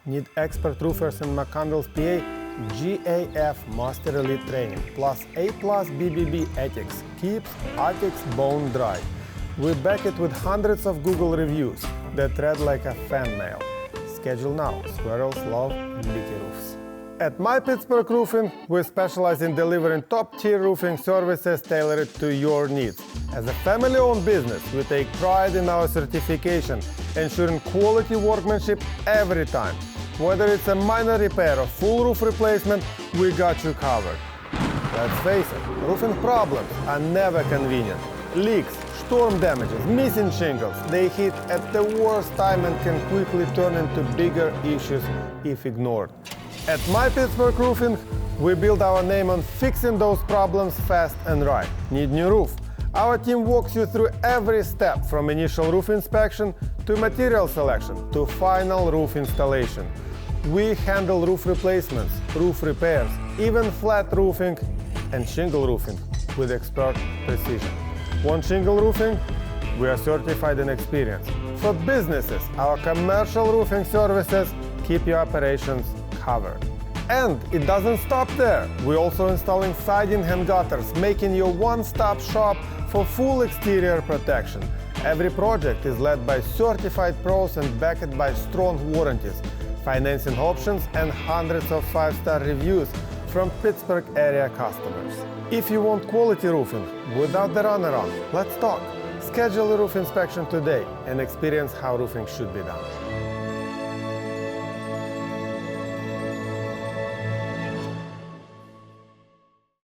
Need expert roofers in McCandless, PA? GAF Master Elite training plus A+ BBB ethics keeps attics bone dry. We back it with hundreds of Google reviews that read like a fan mail. Schedule now. Squirrels love leaky roofs. At My Pittsburgh Roofing, we specialize in delivering top-tier roofing services tailored to your needs. As a family-owned business, we take pride in our certification, ensuring quality workmanship every time. Whether it's a minor repair or full roof replacement, we got you covered. Let's face it, roofing problems are never convenient. Leaks, storm damages, missing shingles, they hit at the worst time and can quickly turn into bigger issues if ignored. At My Pittsburgh Roofing, we build our name on fixing those problems fast and right. Need new roof? Our team walks you through every step from initial roof inspection to material selection to final roof installation. We handle roof replacements, roof repairs, even flat roofing and shingle roofing with expert precision. Want shingle roofing? We are certified and experienced. For businesses, our commercial roofing services keep your operations covered. And it doesn't stop there. We're also installing siding and gutters, making you a one-stop shop for full exterior protection. Every project is led by certified pros and backed by strong warranties, financing options, and hundreds of 5-star reviews from Pittsburgh area customers. If you want quality roofing without the runaround, let's talk. Schedule a roof inspection today and experience how roofing should be done.